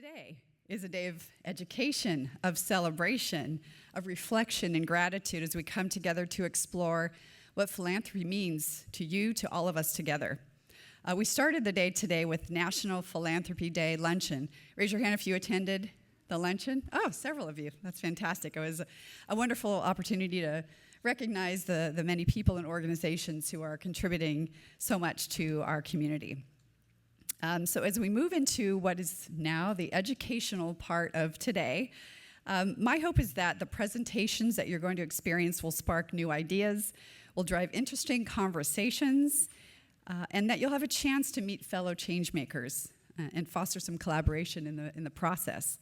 Today is a day of education, of celebration, of reflection and gratitude as we come together to explore what philanthropy means to you, to all of us together. We started the day today with National Philanthropy Day luncheon. Raise your hand if you attended the luncheon. Oh, several of you. That's fantastic. It was a wonderful opportunity to recognize the many people and organizations who are contributing so much to our community. So as we move into what is now the educational part of today, my hope is that the presentations that you're going to experience will spark new ideas, will drive interesting conversations, and that you'll have a chance to meet fellow change makers and foster some collaboration in the process.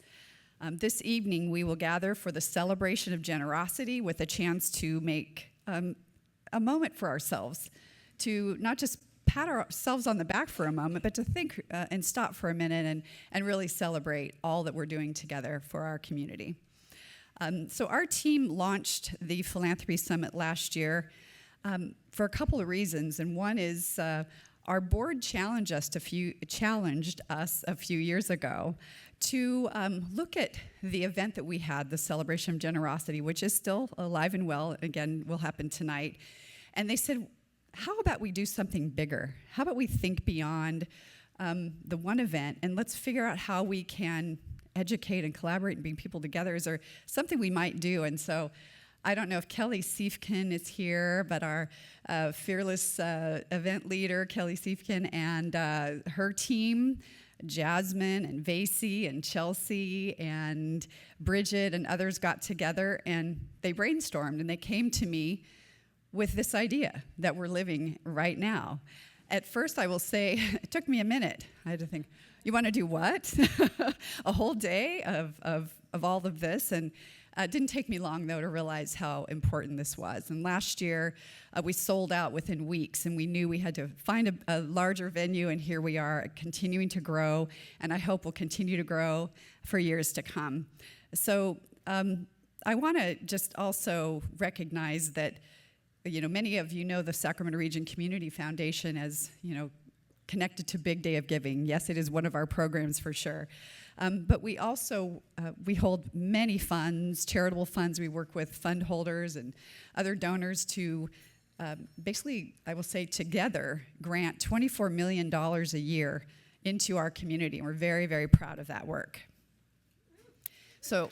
This evening, we will gather for the celebration of generosity with a chance to make a moment for ourselves, to not just pat ourselves on the back for a moment, but to think and stop for a minute and really celebrate all that we're doing together for our community. So our team launched the Philanthropy Summit last year for a couple of reasons, and one is our board challenged us a few years ago to look at the event that we had, the Celebration of Generosity, which is still alive and well, again, will happen tonight. And they said, how about we do something bigger? How about we think beyond the one event, and let's figure out how we can educate and collaborate and bring people together? Is there something we might do? And so I don't know if Kelly Siefkin is here, but our fearless event leader, Kelly Siefkin, and her team, Jasmine and Vasey and Chelsea and Bridget and others got together and they brainstormed and they came to me with this idea that we're living right now. At first, I will say, it took me a minute. I had to think, you want to do what? A whole day of all of this? And it didn't take me long, though, to realize how important this was. And last year, we sold out within weeks, and we knew we had to find a larger venue, and here we are, continuing to grow, and I hope we'll continue to grow for years to come. So I want to just also recognize that many of you know the Sacramento Region Community Foundation as, connected to Big Day of Giving. Yes, it is one of our programs for sure. But we also, we hold many funds, charitable funds. We work with fund holders and other donors to basically, I will say together, grant $24 million a year into our community. And we're very, very proud of that work. So...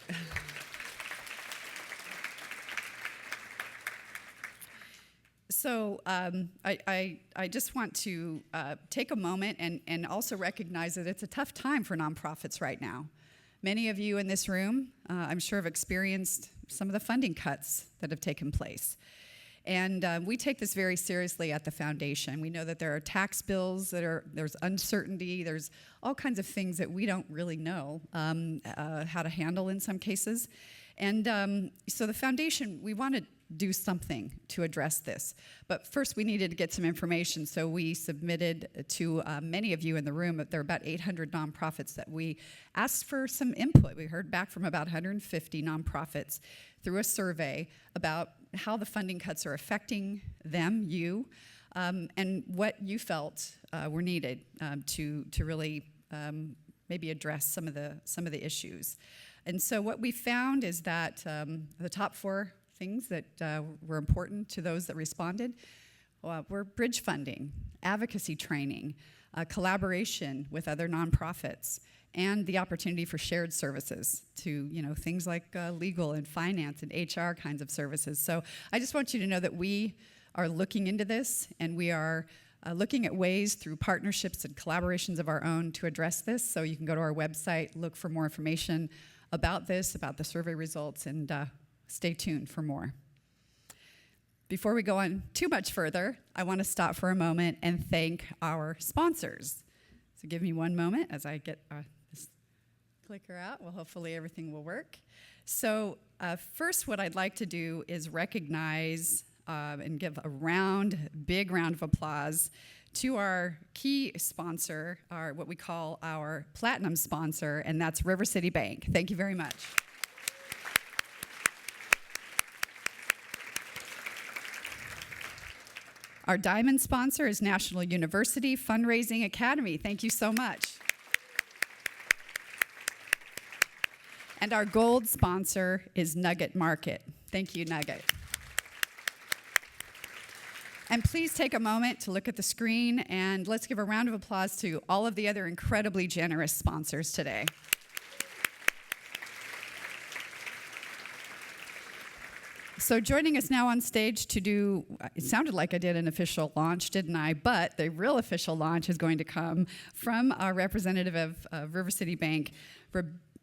So I just want to take a moment and also recognize that it's a tough time for nonprofits right now. Many of you in this room, I'm sure, have experienced some of the funding cuts that have taken place. And we take this very seriously at the foundation. We know that there are tax bills, there's uncertainty, there's all kinds of things that we don't really know how to handle in some cases. And so the foundation, we want to do something to address this. But first we needed to get some information, so we submitted to many of you in the room, there are about 800 nonprofits that we asked for some input. We heard back from about 150 nonprofits through a survey about how the funding cuts are affecting them, you, and what you felt were needed to really maybe address some of the issues. And so what we found is that the top four things that were important to those that responded were bridge funding, advocacy training, collaboration with other nonprofits, and the opportunity for shared services to, things like legal and finance and HR kinds of services. So I just want you to know that we are looking into this, and we are looking at ways through partnerships and collaborations of our own to address this. So you can go to our website, look for more information about this, about the survey results, and stay tuned for more. Before we go on too much further, I want to stop for a moment and thank our sponsors. So give me one moment as I get this clicker out. Well, hopefully everything will work. So first, what I'd like to do is recognize and give a big round of applause to our key sponsor, what we call our platinum sponsor, and that's River City Bank. Thank you very much. Our diamond sponsor is National University Fundraising Academy. Thank you so much. And our gold sponsor is Nugget Market. Thank you, Nugget. And please take a moment to look at the screen, and let's give a round of applause to all of the other incredibly generous sponsors today. So joining us now on stage to do, it sounded like I did an official launch, didn't I? But the real official launch is going to come from our representative of River City Bank,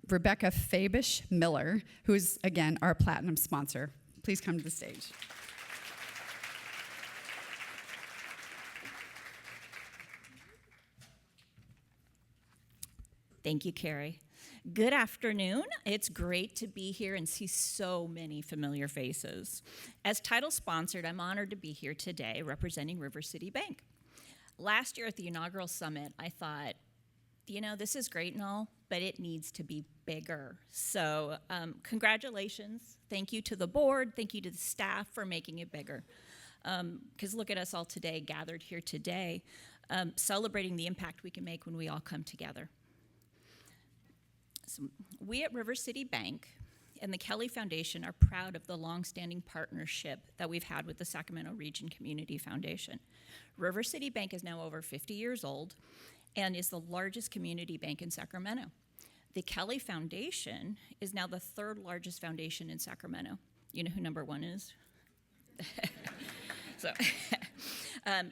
Rebecca Fabish Miller, who is, again, our platinum sponsor. Please come to the stage. Thank you, Carrie. Good afternoon. It's great to be here and see so many familiar faces. As title sponsored, I'm honored to be here today representing River City Bank. Last year at the inaugural summit, I thought, this is great and all, but it needs to be bigger. So congratulations. Thank you to the board. Thank you to the staff for making it bigger. Because look at us all today, gathered here today, celebrating the impact we can make when we all come together. So we at River City Bank and the Kelly Foundation are proud of the longstanding partnership that we've had with the Sacramento Region Community Foundation. River City Bank is now over 50 years old and is the largest community bank in Sacramento. The Kelly Foundation is now the third largest foundation in Sacramento. You know who number one is?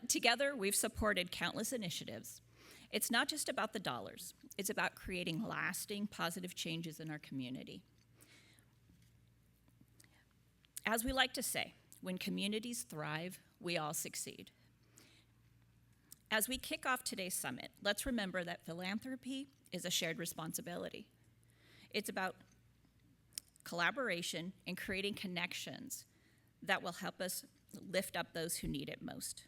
Together, we've supported countless initiatives. It's not just about the dollars. It's about creating lasting, positive changes in our community. As we like to say, when communities thrive, we all succeed. As we kick off today's summit, let's remember that philanthropy is a shared responsibility. It's about collaboration and creating connections that will help us lift up those who need it most.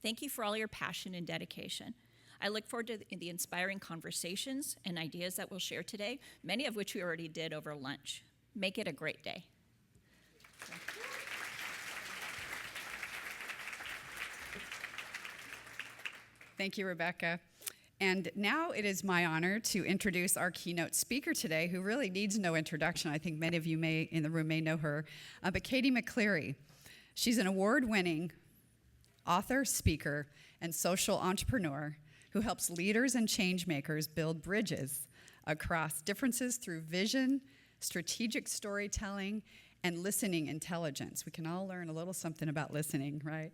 Thank you for all your passion and dedication. I look forward to the inspiring conversations and ideas that we'll share today, many of which we already did over lunch. Make it a great day. Thank you, Rebecca. And now it is my honor to introduce our keynote speaker today, who really needs no introduction. I think many of you in the room may know her, but Katie McCleary. She's an award-winning author, speaker, and social entrepreneur who helps leaders and change makers build bridges across differences through vision, strategic storytelling, and listening intelligence. We can all learn a little something about listening, right?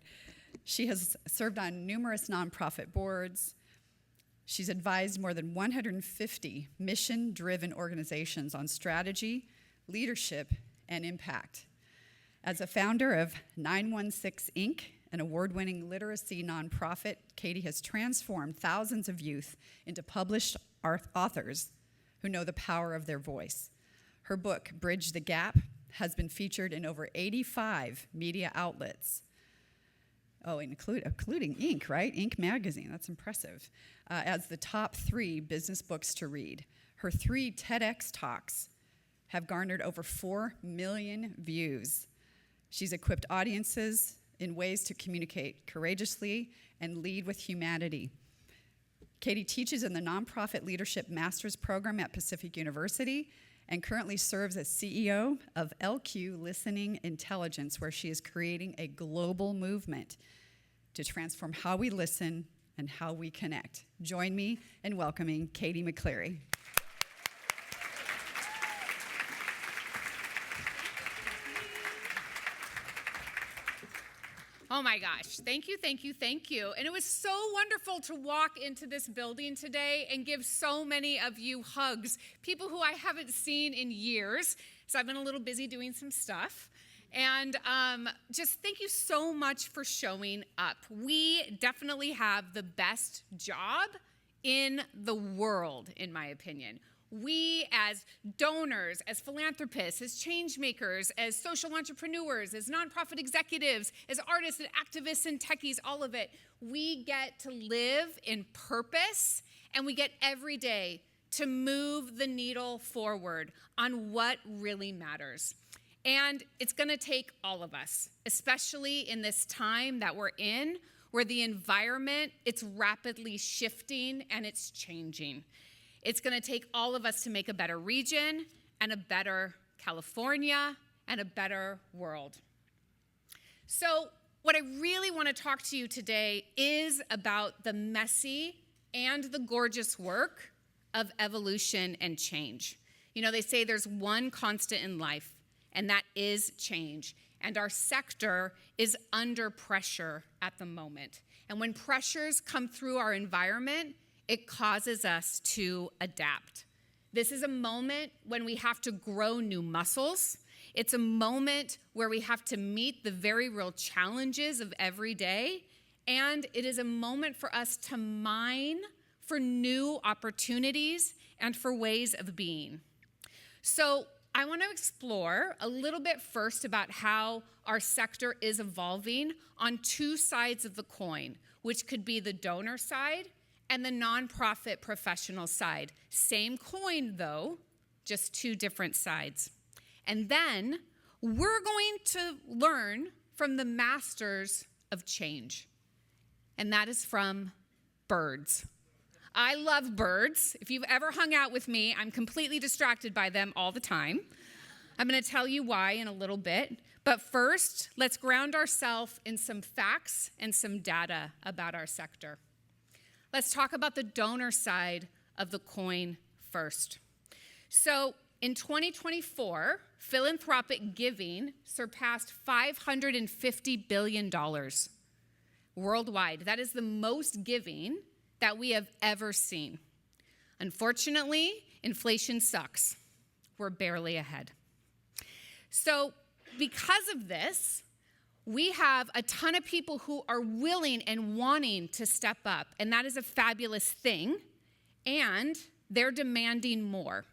She has served on numerous nonprofit boards. She's advised more than 150 mission-driven organizations on strategy, leadership, and impact. As a founder of 916 Inc., an award-winning literacy nonprofit, Katie has transformed thousands of youth into published authors who know the power of their voice. Her book, Bridge the Gap, has been featured in over 85 media outlets. Oh, including Inc., right? Inc. magazine, that's impressive. As the top 3 business books to read. Her 3 TEDx talks have garnered over 4 million views. She's equipped audiences in ways to communicate courageously and lead with humanity. Katie teaches in the Nonprofit Leadership Master's Program at Pacific University and currently serves as CEO of LQ Listening Intelligence, where she is creating a global movement to transform how we listen and how we connect. Join me in welcoming Katie McCleary. Oh my gosh, thank you, thank you, thank you. And it was so wonderful to walk into this building today and give so many of you hugs, people who I haven't seen in years. So I've been a little busy doing some stuff. And just thank you so much for showing up. We definitely have the best job in the world, in my opinion. We as donors, as philanthropists, as change makers, as social entrepreneurs, as nonprofit executives, as artists and activists and techies, all of it, we get to live in purpose, and we get every day to move the needle forward on what really matters. And it's going to take all of us, especially in this time that we're in, where the environment, it's rapidly shifting and it's changing. It's going to take all of us to make a better region and a better California, and a better world. So what I really want to talk to you today is about the messy and the gorgeous work of evolution and change. You know, they say there's one constant in life, and that is change. And our sector is under pressure at the moment. And when pressures come through our environment, it causes us to adapt. This is a moment when we have to grow new muscles. It's a moment where we have to meet the very real challenges of every day. And it is a moment for us to mine for new opportunities and for ways of being. So I want to explore a little bit first about how our sector is evolving on two sides of the coin, which could be the donor side and the nonprofit professional side. Same coin, though, just two different sides. And then we're going to learn from the masters of change, and that is from birds. I love birds. If you've ever hung out with me, I'm completely distracted by them all the time. I'm going to tell you why in a little bit. But first, let's ground ourselves in some facts and some data about our sector. Let's talk about the donor side of the coin first. So in 2024, philanthropic giving surpassed $550 billion worldwide. That is the most giving that we have ever seen. Unfortunately, inflation sucks. We're barely ahead. So because of this, we have a ton of people who are willing and wanting to step up, and that is a fabulous thing, and they're demanding more,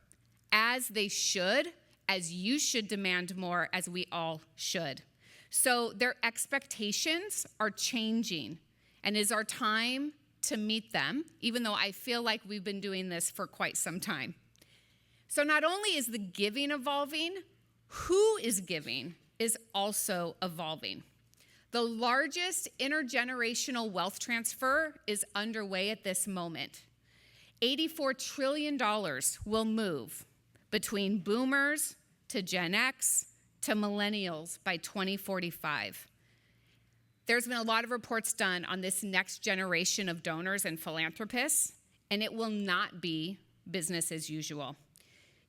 as they should, as you should demand more, as we all should. So their expectations are changing, and it is our time to meet them, even though I feel like we've been doing this for quite some time. So not only is the giving evolving, who is giving is also evolving. The largest intergenerational wealth transfer is underway at this moment. $84 trillion will move between boomers to Gen X to millennials by 2045. There's been a lot of reports done on this next generation of donors and philanthropists, and it will not be business as usual.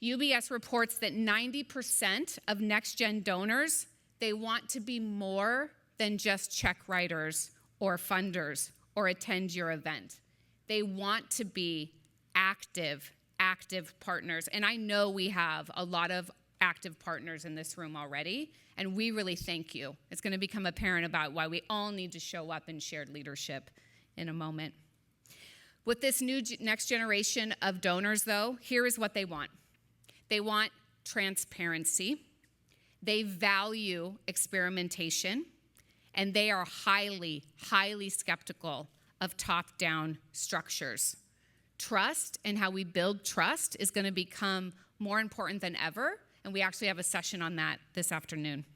UBS reports that 90% of next-gen donors, they want to be more than just check writers or funders or attend your event. They want to be active partners. And I know we have a lot of active partners in this room already, and we really thank you. It's going to become apparent about why we all need to show up in shared leadership in a moment. With this new next generation of donors, though, here is what they want. They want transparency, they value experimentation, and they are highly skeptical of top-down structures. Trust and how we build trust is going to become more important than ever, and we actually have a session on that this afternoon.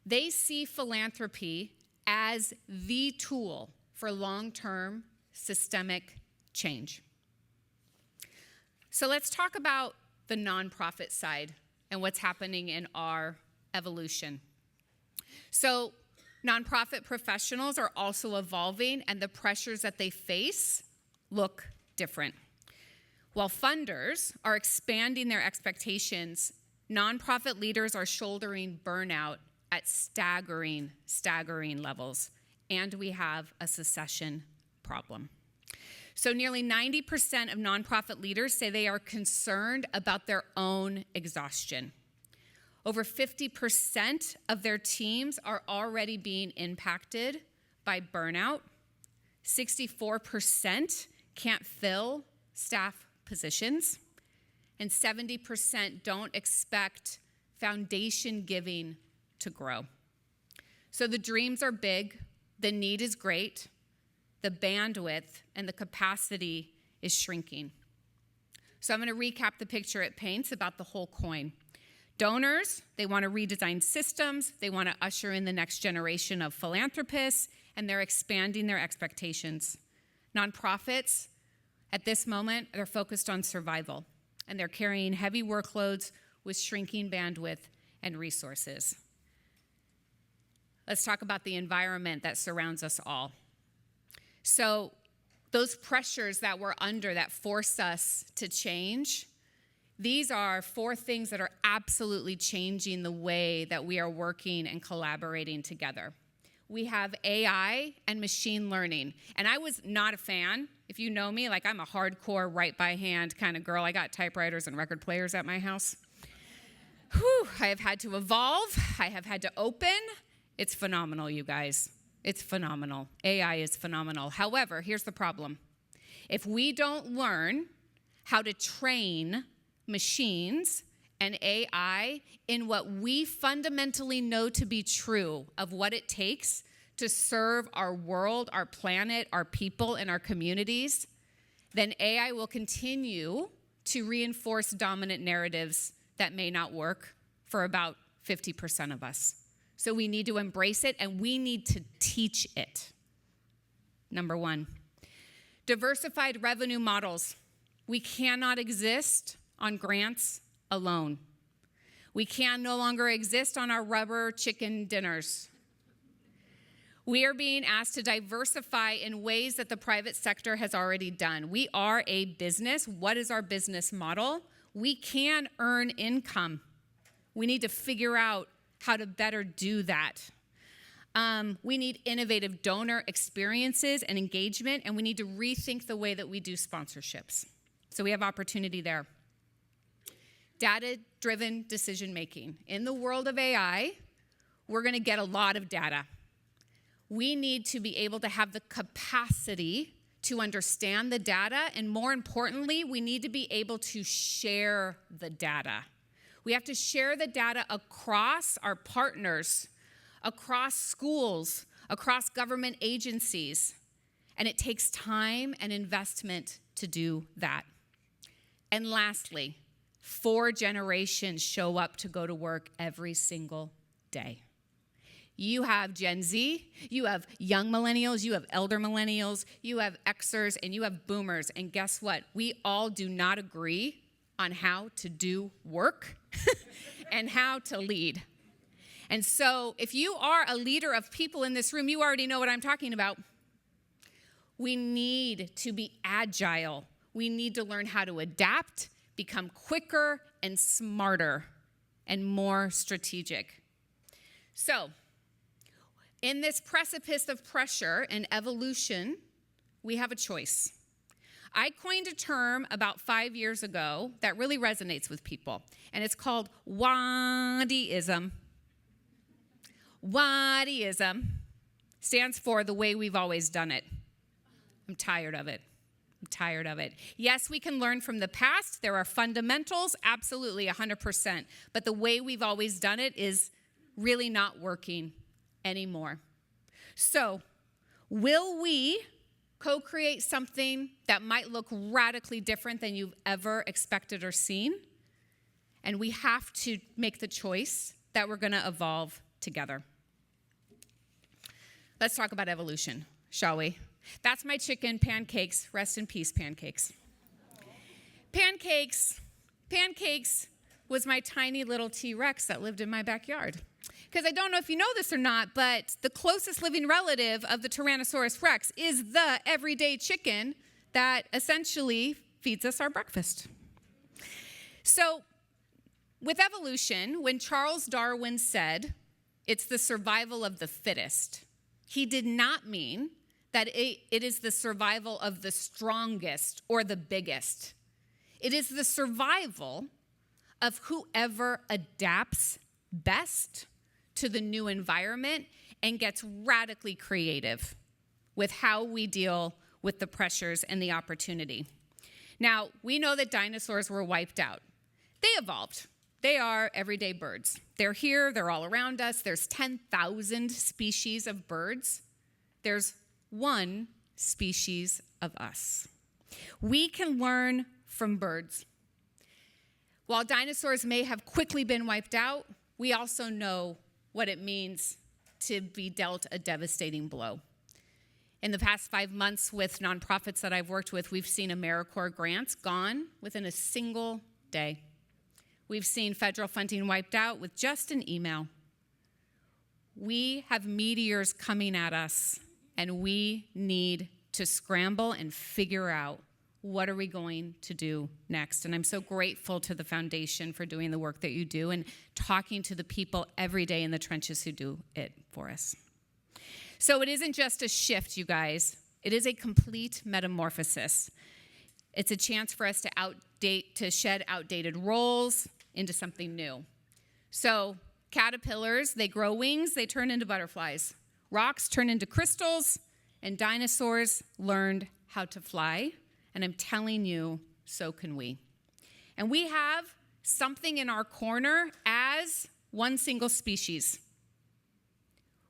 They see philanthropy as the tool for long-term systemic change. So let's talk about the nonprofit side and what's happening in our evolution. So nonprofit professionals are also evolving, and the pressures that they face look different. While funders are expanding their expectations, nonprofit leaders are shouldering burnout at staggering levels, and we have a succession problem. So nearly 90% of nonprofit leaders say they are concerned about their own exhaustion. Over 50% of their teams are already being impacted by burnout. 64% can't fill staff positions. And 70% don't expect foundation giving to grow. So the dreams are big, the need is great, the bandwidth and the capacity is shrinking. So I'm going to recap the picture it paints about the whole coin. Donors, they want to redesign systems, they want to usher in the next generation of philanthropists, and they're expanding their expectations. Nonprofits, at this moment, they're focused on survival. and they're carrying heavy workloads with shrinking bandwidth and resources. Let's talk about the environment that surrounds us all. So those pressures that we're under that force us to change, these are 4 things that are absolutely changing the way that we are working and collaborating together. We have AI and machine learning. And I was not a fan. If you know me, like I'm a hardcore write-by-hand kind of girl. I got typewriters and record players at my house. Whew, I have had to evolve. I have had to open. It's phenomenal, you guys. It's phenomenal. AI is phenomenal. However, here's the problem. If we don't learn how to train machines and AI in what we fundamentally know to be true of what it takes to serve our world, our planet, our people, and our communities, then AI will continue to reinforce dominant narratives that may not work for about 50% of us. So we need to embrace it, and we need to teach it. Number 1, diversified revenue models. We cannot exist on grants alone. We can no longer exist on our rubber chicken dinners. We are being asked to diversify in ways that the private sector has already done. We are a business. What is our business model? We can earn income. We need to figure out how to better do that. We need innovative donor experiences and engagement, and we need to rethink the way that we do sponsorships. So we have opportunity there. Data-driven decision-making. In the world of AI, we're going to get a lot of data. We need to be able to have the capacity to understand the data, and more importantly, we need to be able to share the data. We have to share the data across our partners, across schools, across government agencies, and it takes time and investment to do that. And lastly, 4 generations show up to go to work every single day. You have Gen Z, you have young millennials, you have elder millennials, you have Xers, and you have boomers. And guess what? We all do not agree on how to do work and how to lead. And so if you are a leader of people in this room, you already know what I'm talking about. We need to be agile. We need to learn how to adapt, become quicker and smarter and more strategic. So, in this precipice of pressure and evolution, we have a choice. I coined a term about 5 years ago that really resonates with people, and it's called WADIism. WADIism stands for the way we've always done it. I'm tired of it. I'm tired of it. Yes, we can learn from the past. There are fundamentals, absolutely 100%. But the way we've always done it is really not working anymore. So, will we co-create something that might look radically different than you've ever expected or seen? And we have to make the choice that we're going to evolve together. Let's talk about evolution, shall we? That's my chicken, pancakes. Rest in peace, pancakes. Pancakes was my tiny little T-Rex that lived in my backyard. Because I don't know if you know this or not, but the closest living relative of the Tyrannosaurus Rex is the everyday chicken that essentially feeds us our breakfast. So, with evolution, when Charles Darwin said it's the survival of the fittest, he did not mean that it is the survival of the strongest or the biggest. It is the survival of whoever adapts best to the new environment and gets radically creative with how we deal with the pressures and the opportunity. Now, we know that dinosaurs were wiped out. They evolved. They are everyday birds. They're here, they're all around us. There's 10,000 species of birds. There's one species of us. We can learn from birds. While dinosaurs may have quickly been wiped out, we also know what it means to be dealt a devastating blow. In the past 5 months with nonprofits that I've worked with, we've seen AmeriCorps grants gone within a single day. We've seen federal funding wiped out with just an email. We have meteors coming at us, and we need to scramble and figure out what are we going to do next. And I'm so grateful to the foundation for doing the work that you do and talking to the people every day in the trenches who do it for us. So it isn't just a shift, you guys. It is a complete metamorphosis. It's a chance for us to shed outdated roles into something new. So caterpillars, they grow wings, they turn into butterflies. Rocks turn into crystals, and dinosaurs learned how to fly. And I'm telling you, so can we. And we have something in our corner as one single species.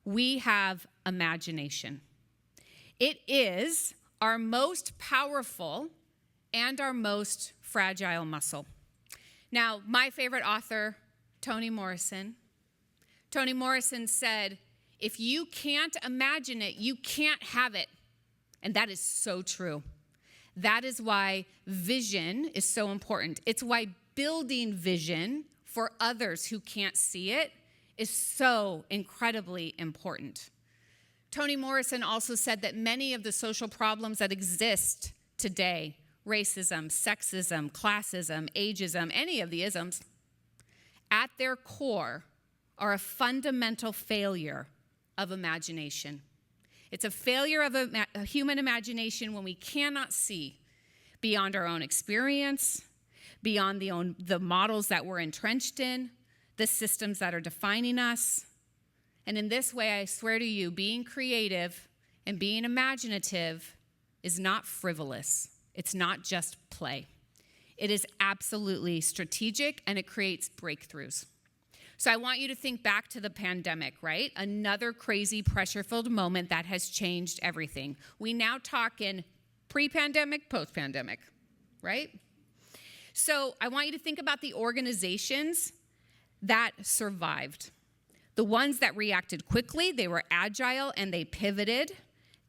We have imagination. It is our most powerful and our most fragile muscle. Now, my favorite author, Toni Morrison said, if you can't imagine it, you can't have it. And that is so true. That is why vision is so important. It's why building vision for others who can't see it is so incredibly important. Toni Morrison also said that many of the social problems that exist today, racism, sexism, classism, ageism, any of the isms, at their core are a fundamental failure of imagination. It's a failure of a human imagination when we cannot see beyond our own experience, beyond the models that we're entrenched in, the systems that are defining us. And in this way, I swear to you, being creative and being imaginative is not frivolous. It's not just play. It is absolutely strategic, and it creates breakthroughs. So I want you to think back to the pandemic, right? Another crazy pressure-filled moment that has changed everything. We now talk in pre-pandemic, post-pandemic, right? So I want you to think about the organizations that survived. The ones that reacted quickly, they were agile and they pivoted.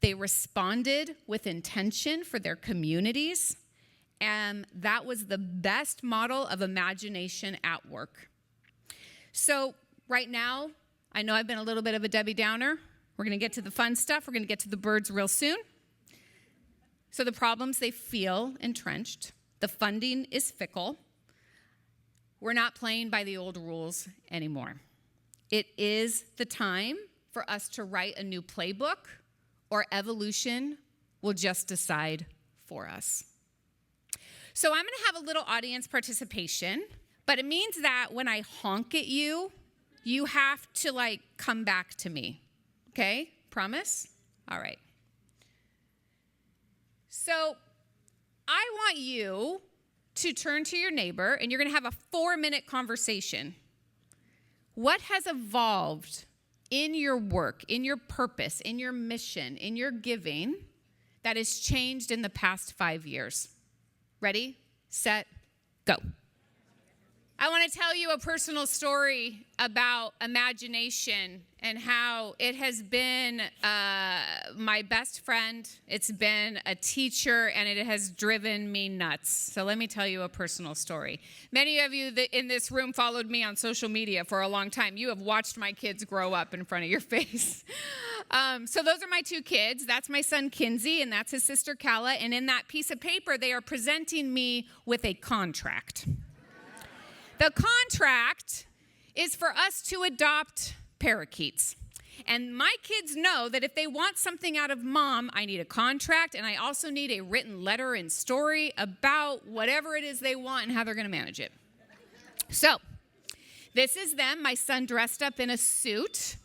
They responded with intention for their communities. And that was the best model of imagination at work. So right now, I know I've been a little bit of a Debbie Downer. We're going to get to the fun stuff. We're going to get to the birds real soon. So the problems, they feel entrenched. The funding is fickle. We're not playing by the old rules anymore. It is the time for us to write a new playbook, or evolution will just decide for us. So I'm going to have a little audience participation. But it means that when I honk at you, you have to come back to me. Okay? Promise? All right. So I want you to turn to your neighbor, and you're going to have a 4-minute conversation. What has evolved in your work, in your purpose, in your mission, in your giving that has changed in the past 5 years? Ready, set, go. I want to tell you a personal story about imagination and how it has been my best friend. It's been a teacher, and it has driven me nuts. So let me tell you a personal story. Many of you in this room followed me on social media for a long time. You have watched my kids grow up in front of your face. So those are my 2 kids. That's my son, Kinsey, and that's his sister, Kala. And in that piece of paper, they are presenting me with a contract. The contract is for us to adopt parakeets. And my kids know that if they want something out of mom, I need a contract, and I also need a written letter and story about whatever it is they want and how they're going to manage it. So this is them, my son dressed up in a suit.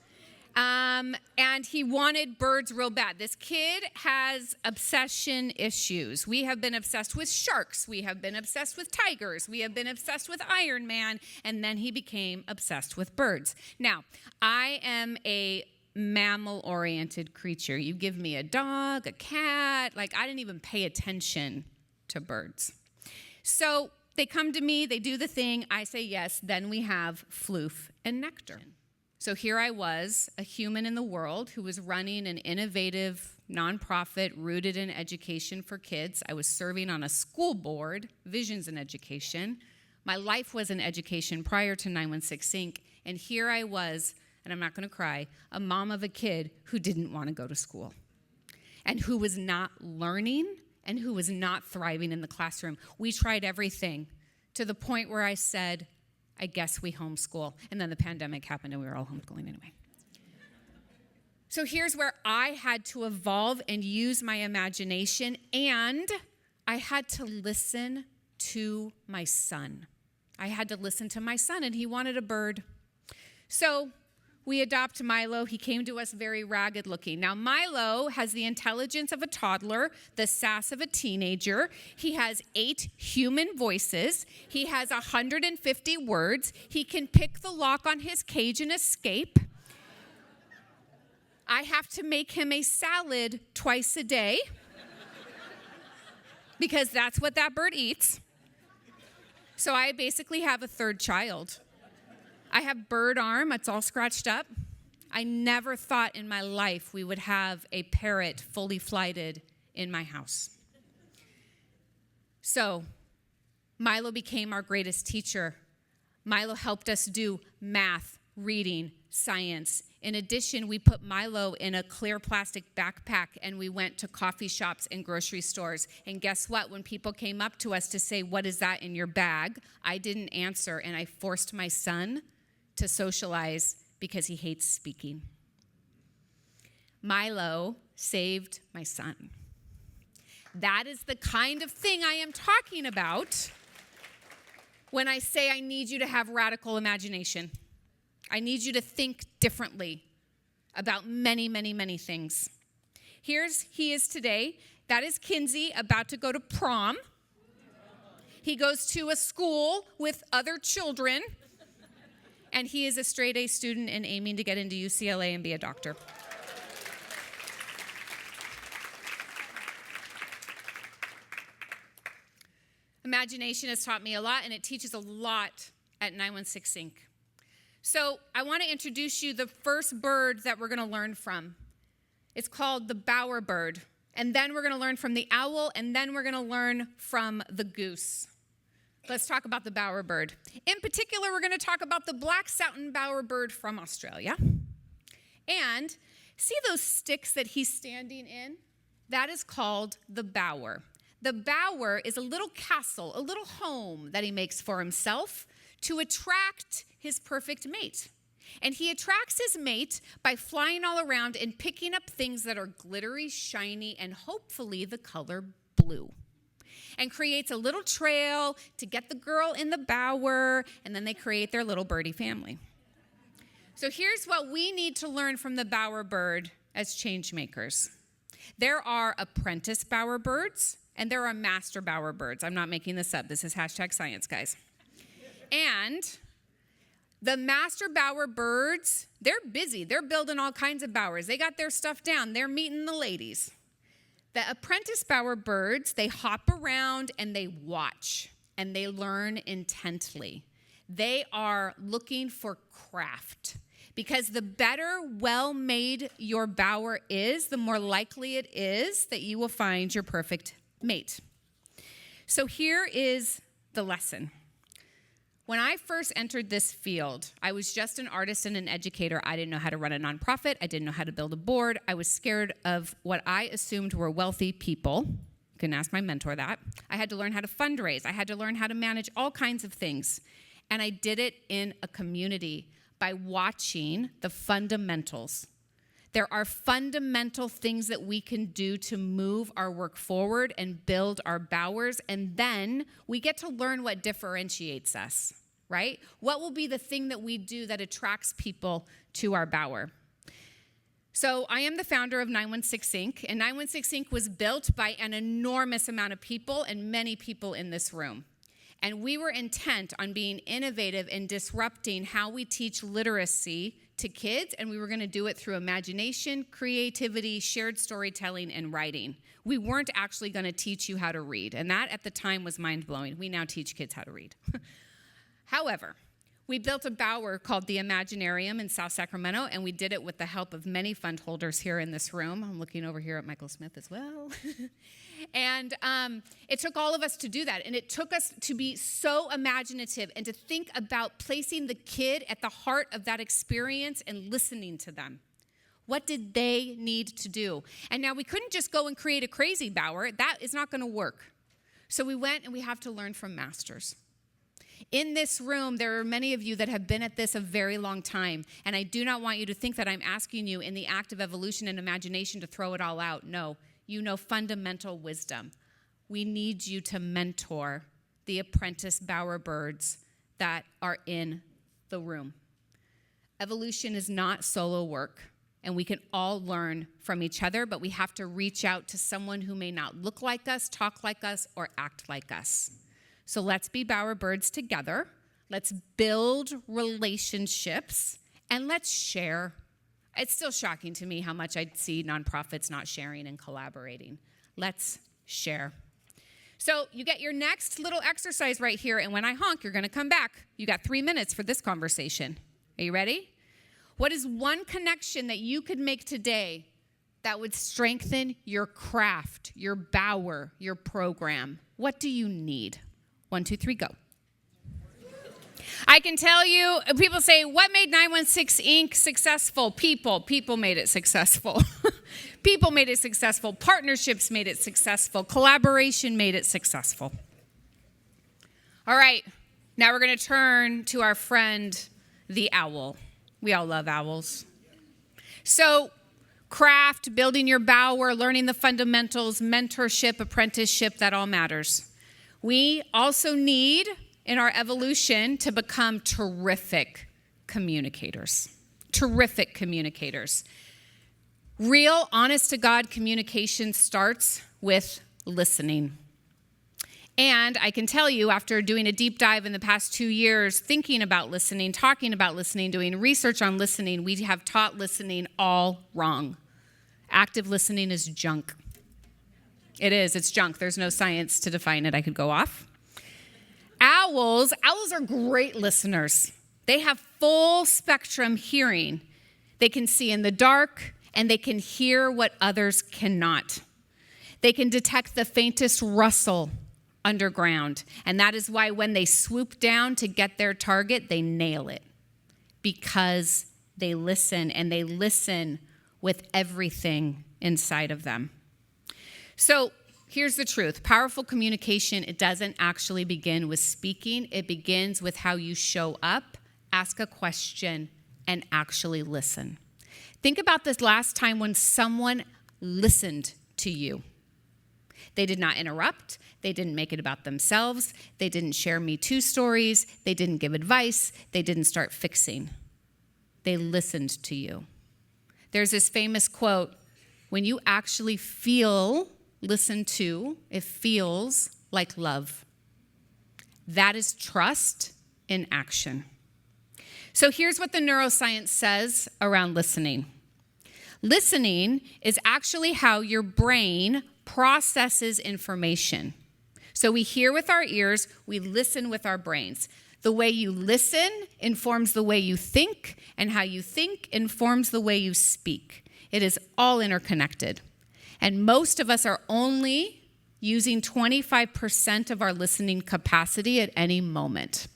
And he wanted birds real bad. This kid has obsession issues. We have been obsessed with sharks. We have been obsessed with tigers. We have been obsessed with Iron Man. And then he became obsessed with birds. Now, I am a mammal-oriented creature. You give me a dog, a cat, I didn't even pay attention to birds. So they come to me, they do the thing, I say yes, then we have floof and nectar. So here I was, a human in the world who was running an innovative nonprofit rooted in education for kids. I was serving on a school board, Visions in Education, My life was an education prior to 916 Inc., and here I was, and I'm not going to cry, a mom of a kid who didn't want to go to school and who was not learning and who was not thriving in the classroom. We tried everything to the point where I said, I guess we homeschool. And then the pandemic happened and we were all homeschooling anyway. So here's where I had to evolve and use my imagination, and I had to listen to my son. I had to listen to my son, and he wanted a bird. So we adopt Milo. He came to us very ragged looking. Now, Milo has the intelligence of a toddler, the sass of a teenager. He has 8 human voices. He has 150 words. He can pick the lock on his cage and escape. I have to make him a salad twice a day because that's what that bird eats. So I basically have a third child. I have bird arm, it's all scratched up. I never thought in my life we would have a parrot fully flighted in my house. So Milo became our greatest teacher. Milo helped us do math, reading, science. In addition, we put Milo in a clear plastic backpack and we went to coffee shops and grocery stores. And guess what? When people came up to us to say, "What is that in your bag?" I didn't answer, and I forced my son to socialize because he hates speaking. Milo saved my son. That is the kind of thing I am talking about when I say I need you to have radical imagination. I need you to think differently about many, many, many things. He is today. That is Kinsey, about to go to prom. He goes to a school with other children. And he is a straight A student and aiming to get into UCLA and be a doctor. Imagination has taught me a lot, and it teaches a lot at 916 Inc. So I want to introduce you the first bird that we're going to learn from. It's called the bowerbird. And then we're going to learn from the owl, and then we're going to learn from the goose. Let's talk about the bowerbird. In particular, we're going to talk about the black satin bowerbird from Australia. And see those sticks that he's standing in? That is called the bower. The bower is a little castle, a little home that he makes for himself to attract his perfect mate. And he attracts his mate by flying all around and picking up things that are glittery, shiny, and hopefully the color blue. And creates a little trail to get the girl in the bower, and then they create their little birdie family. So here's what we need to learn from the bowerbird as change makers. There are apprentice bowerbirds, and there are master bowerbirds. I'm not making this up. This is #science, guys. And the master bowerbirds, they're busy. They're building all kinds of bowers. They got their stuff down. They're meeting the ladies. The apprentice bowerbirds, they hop around and they watch and they learn intently. They are looking for craft because the better well-made your bower is, the more likely it is that you will find your perfect mate. So here is the lesson. When I first entered this field, I was just an artist and an educator. I didn't know how to run a nonprofit. I didn't know how to build a board. I was scared of what I assumed were wealthy people. You can ask my mentor that. I had to learn how to fundraise. I had to learn how to manage all kinds of things. And I did it in a community by watching the fundamentals. There are fundamental things that we can do to move our work forward and build our bowers, and then we get to learn what differentiates us, right? What will be the thing that we do that attracts people to our bower? So I am the founder of 916 Inc., and 916 Inc. was built by an enormous amount of people and many people in this room. And we were intent on being innovative and disrupting how we teach literacy to kids, and we were going to do it through imagination, creativity, shared storytelling, and writing. We weren't actually going to teach you how to read, and that at the time was mind-blowing. We now teach kids how to read. However, we built a bower called the Imaginarium in South Sacramento, and we did it with the help of many fund holders here in this room. I'm looking over here at Michael Smith as well. And it took all of us to do that. And it took us to be so imaginative and to think about placing the kid at the heart of that experience and listening to them. What did they need to do? And now we couldn't just go and create a crazy bower. That is not going to work. So we went and we have to learn from masters. In this room, there are many of you that have been at this a very long time. And I do not want you to think that I'm asking you in the act of evolution and imagination to throw it all out. No, you know fundamental wisdom. We need you to mentor the apprentice bowerbirds that are in the room. Evolution is not solo work. And we can all learn from each other, but we have to reach out to someone who may not look like us, talk like us, or act like us. So let's be bowerbirds together. Let's build relationships, and let's share. It's still shocking to me how much I see nonprofits not sharing and collaborating. Let's share. So you get your next little exercise right here, and when I honk, you're going to come back. You got 3 minutes for this conversation. Are you ready? What is one connection that you could make today that would strengthen your craft, your bower, your program? What do you need? 1, 2, 3, go. I can tell you, people say, what made 916 Inc. successful? People made it successful. People made it successful. Partnerships made it successful. Collaboration made it successful. All right, now we're going to turn to our friend, the owl. We all love owls. So craft, building your bower, learning the fundamentals, mentorship, apprenticeship, that all matters. We also need, in our evolution, to become terrific communicators. Terrific communicators. Real, honest-to-God communication starts with listening. And I can tell you, after doing a deep dive in the past 2 years, thinking about listening, talking about listening, doing research on listening, we have taught listening all wrong. Active listening is junk. It is, it's junk. There's no science to define it. I could go off. Owls are great listeners. They have full spectrum hearing. They can see in the dark, and they can hear what others cannot. They can detect the faintest rustle underground. And that is why when they swoop down to get their target, they nail it. Because they listen, and they listen with everything inside of them. So here's the truth. Powerful communication, it doesn't actually begin with speaking. It begins with how you show up, ask a question, and actually listen. Think about this last time when someone listened to you. They did not interrupt. They didn't make it about themselves. They didn't share Me Too stories. They didn't give advice. They didn't start fixing. They listened to you. There's this famous quote, when you actually feel listened to, it feels like love. That is trust in action. So here's what the neuroscience says around listening. Listening is actually how your brain processes information. So we hear with our ears, we listen with our brains. The way you listen informs the way you think, and how you think informs the way you speak. It is all interconnected. And most of us are only using 25% of our listening capacity at any moment.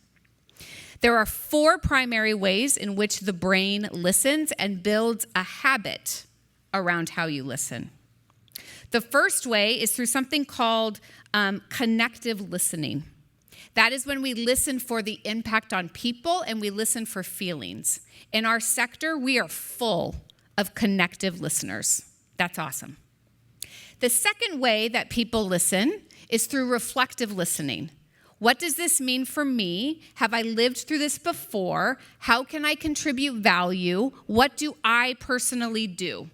There are 4 primary ways in which the brain listens and builds a habit around how you listen. The first way is through something called connective listening. That is when we listen for the impact on people and we listen for feelings. In our sector, we are full of connective listeners. That's awesome. The second way that people listen is through reflective listening. What does this mean for me? Have I lived through this before? How can I contribute value? What do I personally do?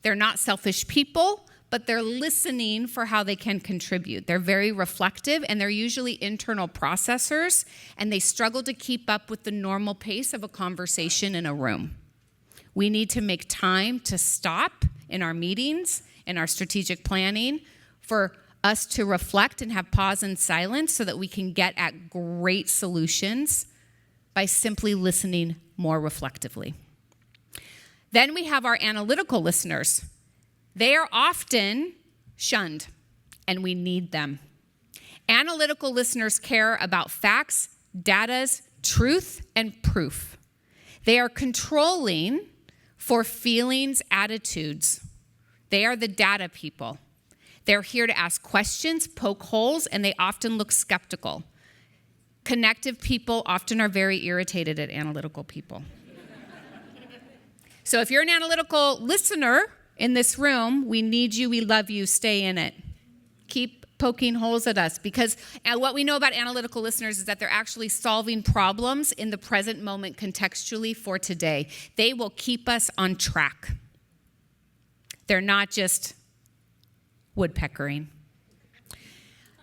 They're not selfish people, but they're listening for how they can contribute. They're very reflective, and they're usually internal processors, and they struggle to keep up with the normal pace of a conversation in a room. We need to make time to stop in our meetings, in our strategic planning, for us to reflect and have pause and silence so that we can get at great solutions by simply listening more reflectively. Then we have our analytical listeners. They are often shunned. and we need them. Analytical listeners care about facts, data's truth, and proof. They are controlling for feelings, attitudes. They are the data people. They're here to ask questions, poke holes, and they often look skeptical. Connective people often are very irritated at analytical people. So if you're an analytical listener in this room, we need you, we love you, stay in it. Keep poking holes at us, because what we know about analytical listeners is that they're actually solving problems in the present moment contextually for today. They will keep us on track. They're not just woodpeckering.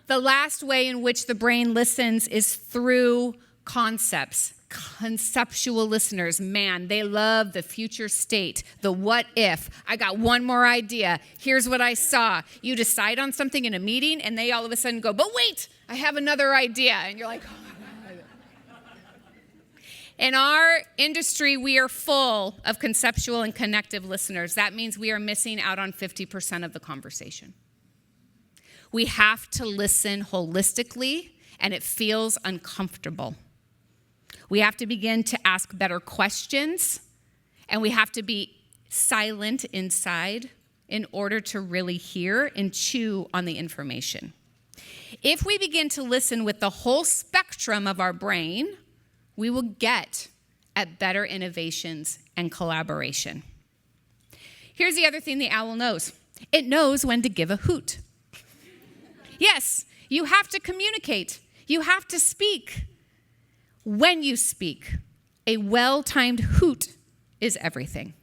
The last way in which the brain listens is through concepts. Conceptual listeners, man, they love the future state, the what if. I got one more idea. Here's what I saw. You decide on something in a meeting, and they all of a sudden go, but wait, I have another idea. And you're like, oh my God. In our industry, we are full of conceptual and connective listeners. That means we are missing out on 50% of the conversation. We have to listen holistically, and it feels uncomfortable. We have to begin to ask better questions, and we have to be silent inside in order to really hear and chew on the information. If we begin to listen with the whole spectrum of our brain, we will get at better innovations and collaboration. Here's the other thing the owl knows. It knows when to give a hoot. Yes, you have to communicate. You have to speak. When you speak, a well-timed hoot is everything.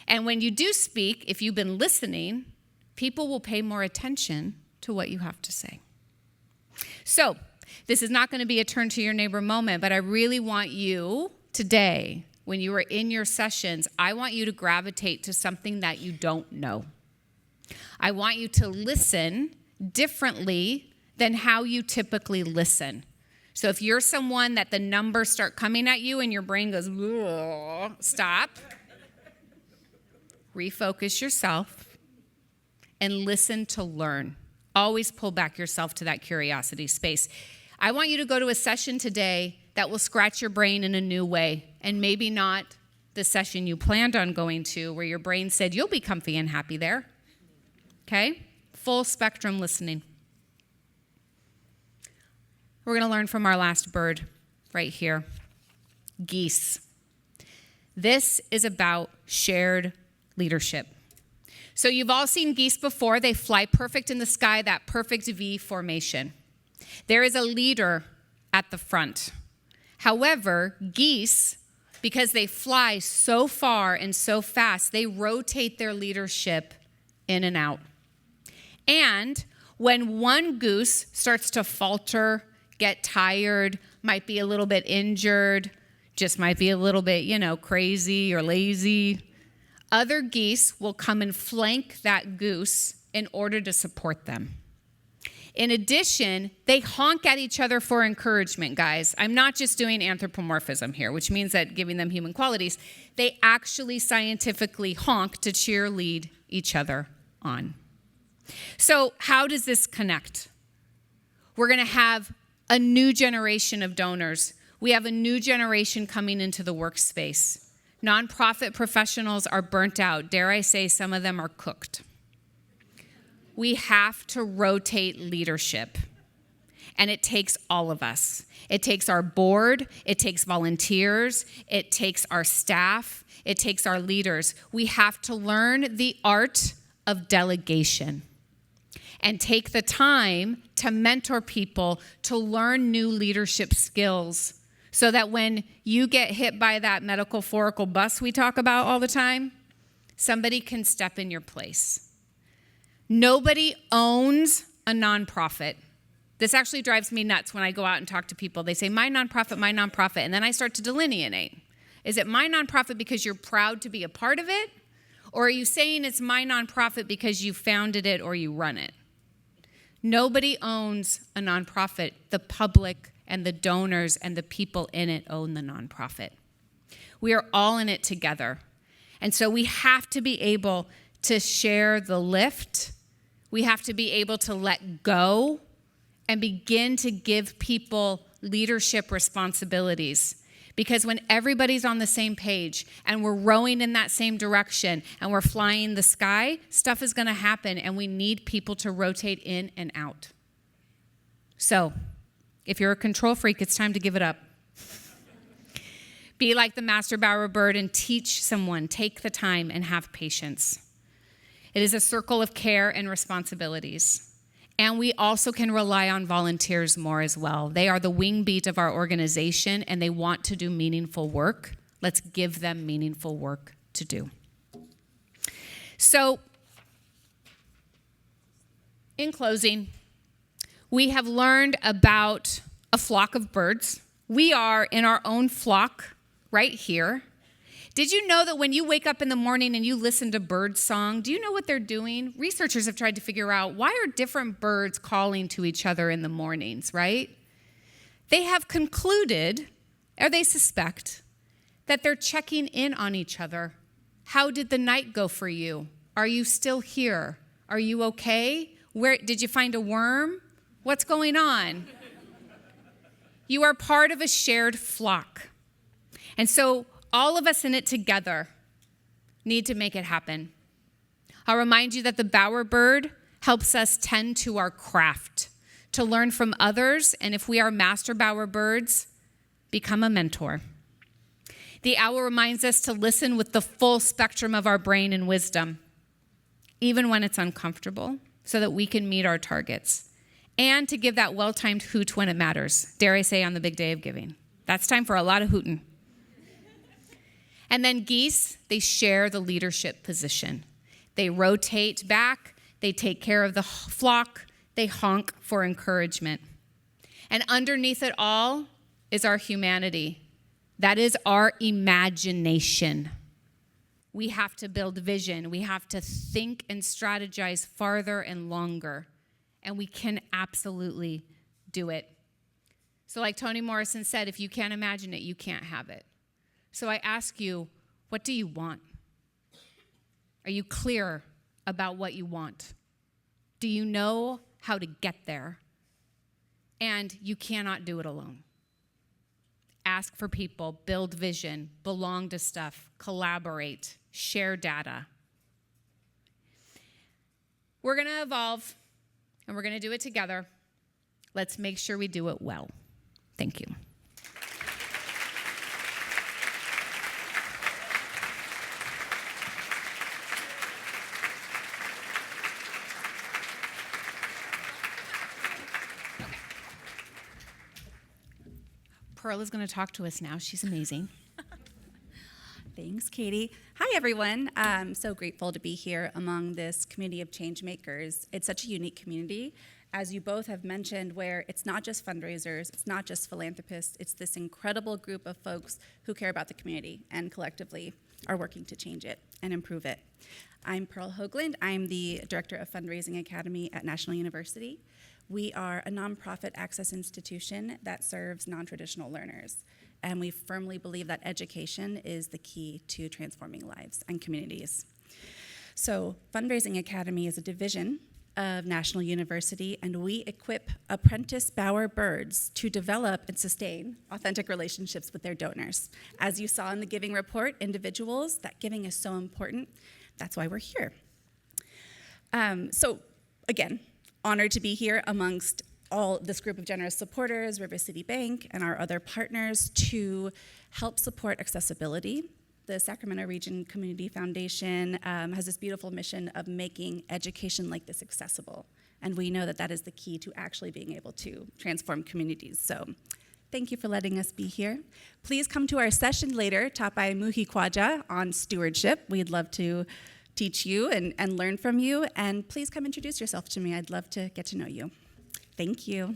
And when you do speak, if you've been listening, people will pay more attention to what you have to say. So, this is not going to be a turn to your neighbor moment, but I really want you today, when you are in your sessions, I want you to gravitate to something that you don't know. I want you to listen differently than how you typically listen. So if you're someone that the numbers start coming at you and your brain goes, stop. Refocus yourself and listen to learn. Always pull back yourself to that curiosity space. I want you to go to a session today that will scratch your brain in a new way, and maybe not the session you planned on going to where your brain said you'll be comfy and happy there. Okay? Full spectrum listening. We're going to learn from our last bird right here, geese. This is about shared leadership. So you've all seen geese before. They fly perfect in the sky, that perfect V formation. There is a leader at the front. However, geese, because they fly so far and so fast, they rotate their leadership in and out. And when one goose starts to falter, get tired, might be a little bit injured, just might be a little bit, crazy or lazy, other geese will come and flank that goose in order to support them. In addition, they honk at each other for encouragement, guys. I'm not just doing anthropomorphism here, which means that giving them human qualities. They actually scientifically honk to cheerlead each other on. So how does this connect? We're going to have a new generation of donors. We have a new generation coming into the workspace. Nonprofit professionals are burnt out. Dare I say, some of them are cooked. We have to rotate leadership, and it takes all of us. It takes our board, it takes volunteers, it takes our staff, it takes our leaders. We have to learn the art of delegation and take the time to mentor people to learn new leadership skills so that when you get hit by that metaphorical bus we talk about all the time, somebody can step in your place. Nobody owns a nonprofit. This actually drives me nuts when I go out and talk to people. They say, my nonprofit, and then I start to delineate. Is it my nonprofit because you're proud to be a part of it? Or are you saying it's my nonprofit because you founded it or you run it? Nobody owns a nonprofit. The public and the donors and the people in it own the nonprofit. We are all in it together. And so we have to be able to share the lift We have to be able to let go and begin to give people leadership responsibilities. Because when everybody's on the same page and we're rowing in that same direction and we're flying the sky, stuff is going to happen, and we need people to rotate in and out. So, if you're a control freak, it's time to give it up. Be like the master bowerbird and teach someone. Take the time and have patience. It is a circle of care and responsibilities. And we also can rely on volunteers more as well. They are the wing beat of our organization, and they want to do meaningful work. Let's give them meaningful work to do. So, in closing, we have learned about a flock of birds. We are in our own flock right here. Did you know that when you wake up in the morning and you listen to bird song, do you know what they're doing? Researchers have tried to figure out, why are different birds calling to each other in the mornings, right? They have concluded, or they suspect, that they're checking in on each other. How did the night go for you? Are you still here? Are you okay? Where did you find a worm? What's going on? You are part of a shared flock. And so all of us in it together need to make it happen. I'll remind you that the bowerbird helps us tend to our craft, to learn from others, and if we are master bowerbirds, become a mentor. The owl reminds us to listen with the full spectrum of our brain and wisdom, even when it's uncomfortable, so that we can meet our targets, and to give that well-timed hoot when it matters, dare I say on the big day of giving. That's time for a lot of hooting. And then geese, they share the leadership position. They rotate back, they take care of the flock, they honk for encouragement. And underneath it all is our humanity. That is our imagination. We have to build vision. We have to think and strategize farther and longer. And we can absolutely do it. So like Toni Morrison said, if you can't imagine it, you can't have it. So I ask you, what do you want? Are you clear about what you want? Do you know how to get there? And you cannot do it alone. Ask for people, build vision, belong to stuff, collaborate, share data. We're going to evolve, and we're going to do it together. Let's make sure we do it well. Thank you. Pearl is going to talk to us now. She's amazing. Thanks, Katie. Hi, everyone. I'm so grateful to be here among this community of change makers. It's such a unique community, as you both have mentioned, where it's not just fundraisers, it's not just philanthropists, it's this incredible group of folks who care about the community and collectively are working to change it and improve it. I'm Pearl Hoagland. I'm the Director of Fundraising Academy at National University. We are a nonprofit access institution that serves non-traditional learners, and we firmly believe that education is the key to transforming lives and communities. So Fundraising Academy is a division of National University, and we equip apprentice bowerbirds to develop and sustain authentic relationships with their donors. As you saw in the giving report, individuals, that giving is so important. That's why we're here. So again, honored to be here amongst all this group of generous supporters, River City Bank, and our other partners to help support accessibility. The Sacramento Region Community Foundation has this beautiful mission of making education like this accessible. And we know that that is the key to actually being able to transform communities. So thank you for letting us be here. Please come to our session later, taught by Muhi Khwaja on stewardship. We'd love to teach you and learn from you. And please come introduce yourself to me. I'd love to get to know you. Thank you.